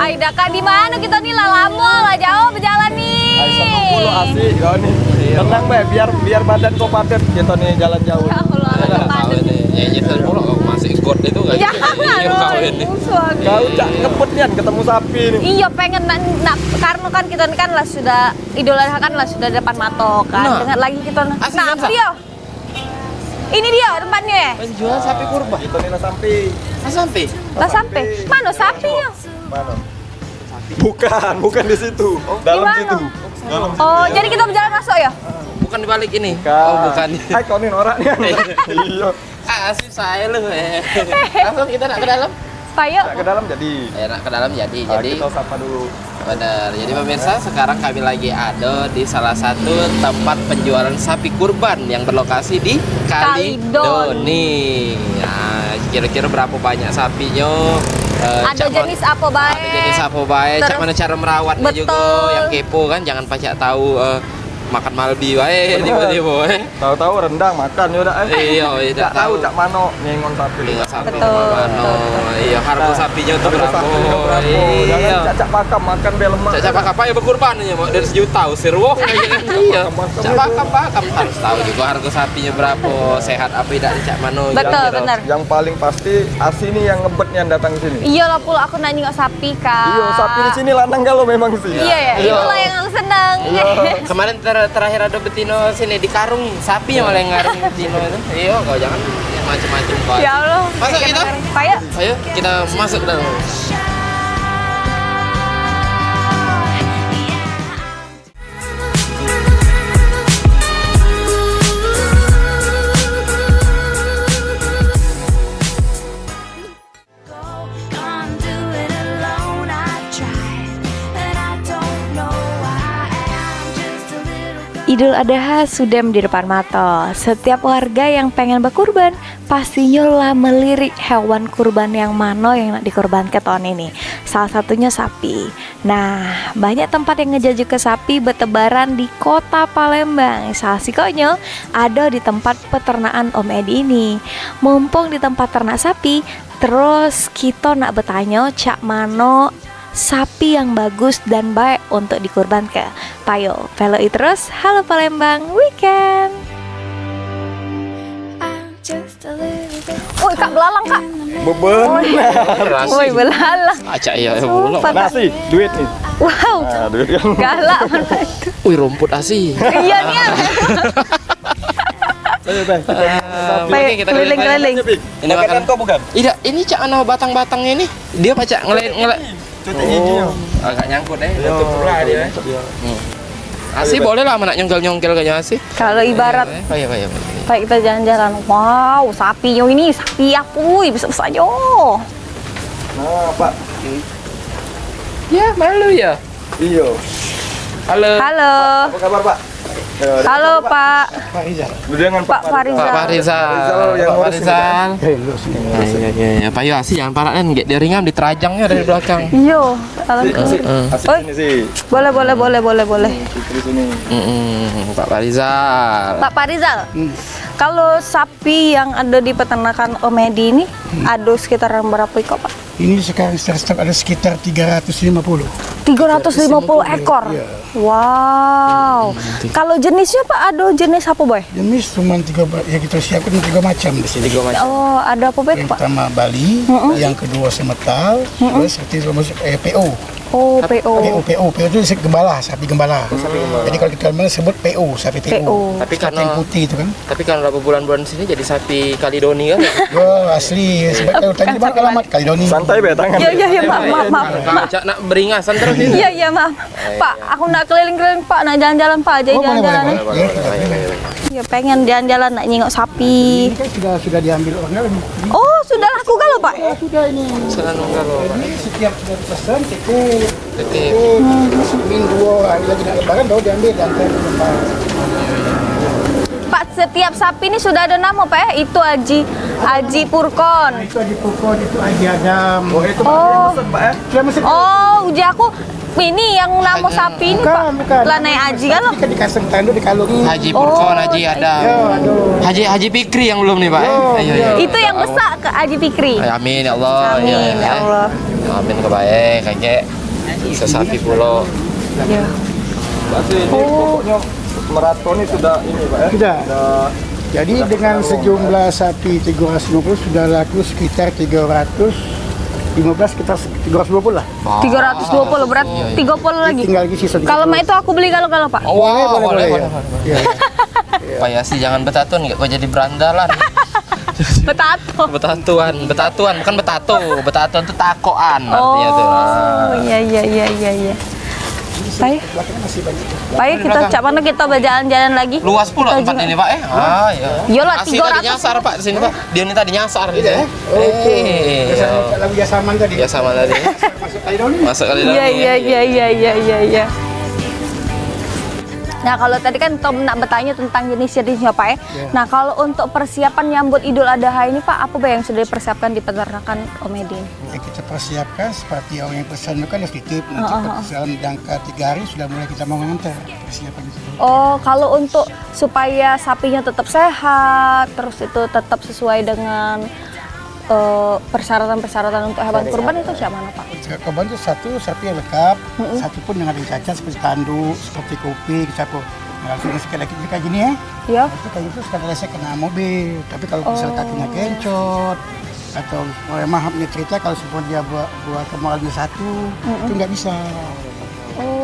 Aida kak di mana kita nih lah lama lah jauh berjalan nih. Ay, 10 asik kau nih. Tenang be, biar badan kau padat kita nih jalan jauh. Ya Allah, padat. Ya jadi pula kau masih god itu kan. Jangan Kau ini. Kau cak ngepet nian ketemu sapi nih. Iya pengen nak karena kan kita kan lah sudah idolakan lah sudah depan mata kan. Nah. Dengar lagi kita Asli, nah Bangsa. dia. Ini dia tempatnya ya. Penjual sapi kurban. Kita nih lah sampai. Sampai. Lah sampai. Mana sapinya? Mana? Bukan di situ. Dalam Di mana? situ. Dalam Oh, jadi kita berjalan masuk ya? Bukan di balik ini. Bukan. Oh, bukan. Hai kau nih norak nih. Iya. Asli saya lu. Langsung kita nak ke dalam. Payo. Nak ke dalam jadi. Nak ke dalam jadi. Ah, Jadi kita sapa dulu. benar. Jadi pemirsa, sekarang kami lagi ada di salah satu tempat penjualan sapi kurban yang berlokasi di Kalidoni. Nah, kira-kira berapa banyak sapinya? Ada jenis apa baik? Ada jenis apa baik? Cak Terus- mana cara merawatnya juga? Betul. Yang kepo kan, jangan pacak tahu makan malbi wae tiba-tiba. Tahu-tahu rendang makan ya udah. Iya, Cak tahu cak mano nyengon sapi. Ingat sapi Betul, mana? Iya, harga sapinya tuh Harga berapa? sapinya berapa? Iya. Jangan cak pakam makan be lemak. Cak apa ya berkurban aja mau dari sejuta usir wong iya. Cak pakam harus tahu juga harga sapinya berapa, sehat apa tidak di cak mano. Betul, kira-kira. benar. Yang paling pasti Asi nih yang ngebet yang datang ke sini. Iya lah pula aku nanya nggak sapi kak. Iya, sapi di sini lanang kalau memang sih. Iya ya, itulah yang aku senang. Iya. Kemarin terakhir ada betino sini di karung sapi yang malah yang ngarung betino itu. Iya, kau jangan yang macam-macam Pak. Ya Allah. Masuk kita? Payo. Ayo kita masuk ke dalam. Can't do it alone. I tried, and I don't know why. I'm just a little girl. Idul Adha sudah di depan mata. Setiap warga yang pengen berkurban pastinya lah melirik hewan kurban yang mana yang nak dikorbankan tahun ini. Salah satunya sapi. Nah, banyak tempat yang ngejajuk ke sapi bertebaran di kota Palembang. Salah satunya ada di tempat peternakan Om Edi ini. Mumpung di tempat ternak sapi, terus kita nak bertanya cak mano sapi yang bagus dan baik untuk dikurbankan. Payo, follow terus Halo Palembang Weekend. I'm just a little bit. Woi kak belalang kak. Bebenar. Woi belalang. Acak ya belum. Sumpah. Nasi, duit nih. Wow. Nah, duit kan. Galak mana itu. Wih, rumput asi. Iya nih. Ayo, Bang. Baik, keliling-keliling. Ini Makanan makan. kau bukan? Tidak, ini cak ano batang-batangnya ini. Dia pacak ngelek. Cuti giginya. Agak nyangkut Iya. tutup pula dia. Asi boleh lah mana nyongkel-nyongkel kayaknya asi. Kalau ibarat Ayo. baik kita jalan-jalan. Wow, sapi yo ini sapi aku, besar-besar yo. Nah, Pak. Ya, malu ya. Iya. Halo. Halo. Apa kabar, Pak? Halo Pak. Dengan Pak Farizal. Pak Farizal. yang Pak ngurusin Farizal. Iya. Pak Yo asi jangan parah kan, dia ringam diterajangnya dari belakang. Iyo, Asik Oi. ini sih. boleh. Di sini. Pak Farizal. Pak Farizal, kalau sapi yang ada di peternakan Om Edi ini ada sekitaran berapa ekor Pak? Ini sekarang secara stok ada sekitar 350. 350 ekor. Iya. Wow. Kalau jenisnya Pak ada jenis apa boy? Jenis cuma yang kita siapkan 3 macam di sini. Oh, ada apa boy Yang Pak? pertama Bali, yang kedua semetal, terus seperti PO. Oh, PO. PO itu gembala, sapi gembala. Jadi kalau kita sebut PO, sapi PO. PO. Tapi Sapi karena yang putih itu kan. tapi kan berapa bulan-bulan sini jadi sapi Kalidoni kan? Oh, asli. Sebab kalau tadi di mana alamat Kalidoni. Santai be tangan. Iya, maaf. Cak nak beringasan terus ini. Iya, maaf. Pak, aku nak keliling-keliling Pak, nak jalan-jalan Pak, jadi Oh, boleh, jalan-jalan. boleh. Ya, Iya, pengen jalan-jalan nak nyengok sapi. ini kan sudah diambil orang lain. Oh, sudah laku kalau Pak? Sudah ini. Selalu kalau Jadi setiap sudah pesan tiku detik. min 2 hari lagi nak lebaran baru diambil dan lebaran. Pak, setiap sapi ini sudah ada nama Pak ya? Itu Haji Purkon. Itu di pokok itu Haji Adam. Oh, itu Oh. Pak ya? Sudah mesti Oh, uji aku ini yang nama sapi ini Pak. bukan. Lah naik Haji kan lo? Kan dikasih tandu di kalung. Haji Purkon, Haji Adam. Aduh. Haji Fikri yang belum nih Pak. Ayo. Itu yang besar ke Haji Fikri. Amin ya Allah. Amin ya Allah. Amin kebaik kakek. Sesapi pulau. Ya. Berarti ini pokoknya maraton itu sudah ini Pak ya? Sudah. Sudah. Jadi dengan sejumlah sapi 350 sudah laku sekitar 315, sekitar 320 lah. 320 berat 30 lagi. Tinggal lagi sisa 30. Kalau mah itu aku beli kalau Pak. Oh, boleh. Ya. Pak Yasi jangan betatun, nggak kok jadi berandalan. Betato. Betatuan, bukan betato. Betatuan itu takoan artinya tuh. Oh, iya. Baik. Baik, kita cak mana kita berjalan-jalan lagi. Luas pula Kita tempat juga- ini Pak ya. Ah iya. Iyalah, Asli tadi 300. nyasar Pak di sini Pak. Dia ini tadi nyasar gitu ya. Lagu Yasaman tadi. Ya sama tadi. Masuk kali dulu. Masuk kali dalam. Iya. Nah, kalau tadi kan Tom nak bertanya tentang jenis-jenisnya Pak ya. Nah, kalau untuk persiapan nyambut Idul Adha ini Pak, apa yang sudah dipersiapkan di peternakan Om Edin? Yang kita persiapkan seperti orang yang pesan itu kan harus titip. Nanti dalam jangka 3 hari sudah mulai kita mau ngantar persiapan itu. Oh, kalau untuk supaya sapinya tetap sehat, terus itu tetap sesuai dengan persyaratan-persyaratan untuk hewan kurban itu siapa mana Pak? Korban itu satu sapi yang lengkap, satu pun yang ada yang cacat seperti tanduk, seperti kuping, sapu. Nah, langsung sekali lagi kayak gini ya. Ya. Itu kayak gitu sekali saya kena mobil. Tapi kalau misal kakinya kencot atau maafnya cerita kalau semua dia buat kemarahannya satu, itu nggak bisa.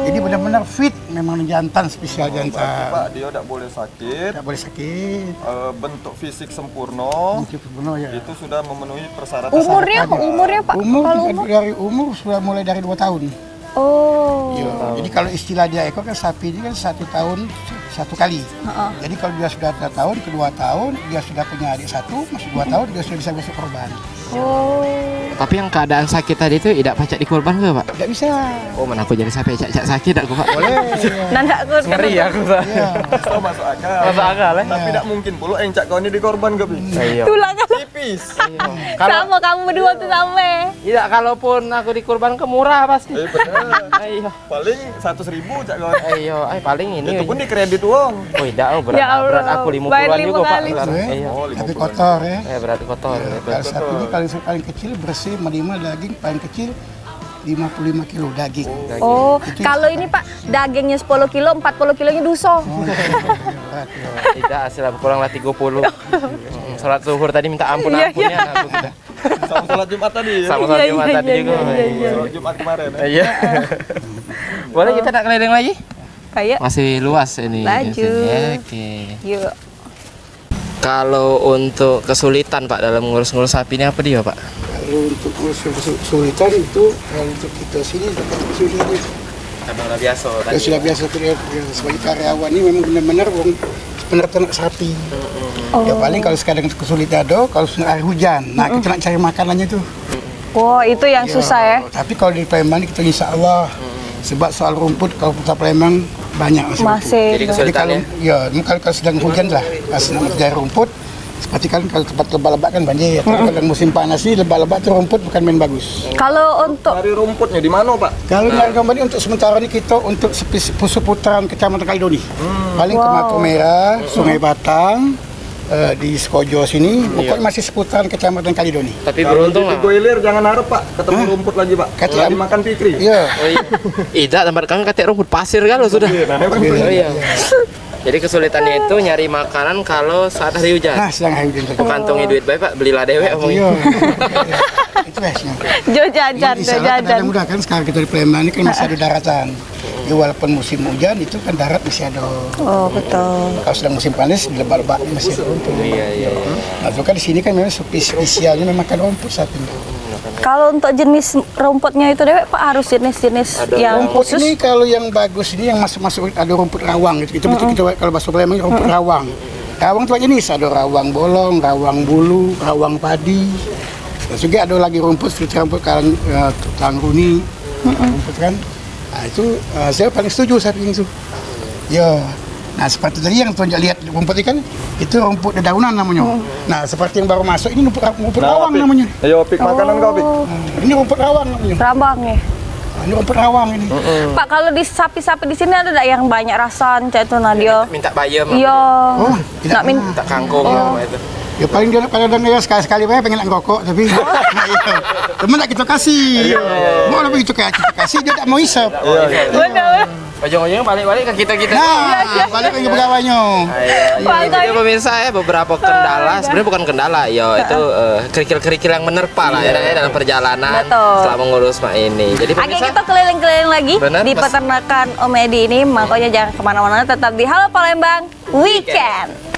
Jadi benar-benar fit, memang jantan spesial Berarti jantan. Pak dia tidak boleh sakit. Tidak boleh sakit. Bentuk fisik sempurna. Mungkin benar ya. Itu sudah memenuhi persyaratan. Umurnya Pak? Umur Kalau dari umur sudah mulai dari 2 tahun. Oh. Iya. Jadi kalau istilah dia ekor kan sapi ini kan 1 tahun 1 kali. Jadi kalau dia sudah 1 tahun, kedua tahun dia sudah punya adik 1, masih 2 tahun dia sudah bisa masuk korban. Oh. Tapi yang keadaan sakit tadi itu tidak pacak di korban ke Pak? Tidak bisa. Oh mana aku jadi sampai cak sakit aku Pak? Boleh. Nanda aku Ngeri aku Pak. Iya. Oh, masuk akal. Masuk akal ya? Tapi tidak mungkin pula yang cak kau ini dikorban ke Bi. Iya. tulang kan. Tipis. Sama kamu berdua tuh sama. Tidak, kalaupun aku dikorban ke murah pasti. Benar. Ayo. Paling 100.000 cak kau. Ayo, paling ini. Itu pun dikredit uang. Oh, tidak, berat, Ya Allah, berat aku 50-an bayar juga 5 Pak. kali. Iya. Oh, Tapi 50. kotor ya. Berat kotor. Kalau sapi ini paling kecil bersih menerima daging paling kecil 55 kilo daging. Oh, kalau ini Pak, dagingnya 10 kilo, 40 kilonya duso. Berat, ya. Tidak, hasil aku kurang lah 30. Sholat zuhur tadi minta ampun Iya, ampunnya aku sudah. Sama sholat Jumat tadi. Ya? Sama sholat Jumat tadi juga. Sholat Jumat kemarin. Ya? Iya. Boleh kita nak keliling lagi? Kayak Masih luas ini. Lanjut. Oke. yuk. Kalau untuk kesulitan Pak dalam ngurus-ngurus sapi ini apa dia Pak? Kalau untuk kesulitan itu kalau untuk kita sini dapat kesulitan itu. Abang udah biasa Ya, sudah biasa kerja sebagai karyawan ini memang benar-benar ternak sapi. Ya paling kalau sekarang kesulitan ada kalau air hujan. Nah kita nak cari makanannya tuh. Wow, itu yang susah ya. Tapi kalau di Palembang kita insya Allah sebab soal rumput kalau kita Palembang banyak masih. rumput. Masih. Jadi Jadi kalau kesulitannya kalau sedang hujan lah, sedang cari rumput. Seperti kan kalau tempat lebah-lebah kan banjir. Tapi kalau musim panas ini lebah-lebah itu rumput bukan main bagus. Kalau untuk Cari rumputnya di mana Pak? Kalau nyari kembali untuk sementara ini kita untuk seputaran Kecamatan Kalidoni. Paling ke Mako Merah, Sungai Batang, di Skojo sini, pokoknya masih seputaran Kecamatan Kalidoni. tapi Kalau beruntung di lah. Goilir jangan harap Pak, ketemu rumput lagi Pak. Kata- Kalau dimakan Fikri. Iya. Oh iya. Tidak, tempat kami katek rumput pasir kalau sudah. Oh iya. Jadi kesulitannya itu nyari makanan kalau saat hari hujan. Nah, sedang hari hujan. Kantongi duit baik Pak, belilah dewek Iya. omongnya. Itu bestnya. Jo jajan, Insya Allah kan ada mudah kan sekarang kita di Palembang ini kan masih ada daratan. Ya, walaupun musim hujan itu kan darat masih ada. Oh, betul. Kalau sedang musim panas di lebah-lebah masih ada rumput. Iya. Nah, itu kan di sini kan memang spesialnya memang makan rumput sapi. Kalau untuk jenis rumputnya itu dewek Pak harus jenis-jenis yang Rumput khusus. ini kalau yang bagus ini yang masuk-masuk ada rumput rawang gitu. Itu betul kita kalau bahasa Palembang rumput rawang. Rawang itu banyak jenis, ada rawang bolong, rawang bulu, rawang padi. Terus juga ada lagi rumput seperti rumput tulang runi, rumput kan. Nah, itu saya paling setuju sapi itu. Ya. Nah, seperti tadi yang tunjuk lihat rumput ikan itu rumput dedaunan namanya. Nah, seperti yang baru masuk ini rumput rawang Pik. namanya. Ayo Pik makanan kau Pik. Ini rumput rawang namanya. Rambang ya. Nah, ini rumput rawang ini. Pak, kalau di sapi-sapi di sini ada enggak yang banyak rasan kayak itu Nadia? Minta bayam. Iya. Oh, tidak Nak min Minta kangkung sama itu. Ya paling dia pada dia sekali-sekali pengen ngerokok tapi temen tak kita kasih. Mau lebih kita kasih dia tak mau isap. Benar. Ujung-ujungnya balik-balik ke kita-kita. Nah, balik ke pegawainya. Jadi pemirsa ya beberapa kendala, sebenarnya bukan kendala, ya itu kerikil-kerikil yang menerpa lah ya dalam perjalanan Betul. setelah mengurus mak ini. Jadi Akhirnya pemirsa kita keliling-keliling lagi Benar, di Mas. peternakan Om Edi ini, makanya jangan kemana-mana, tetap di Halo Palembang Weekend.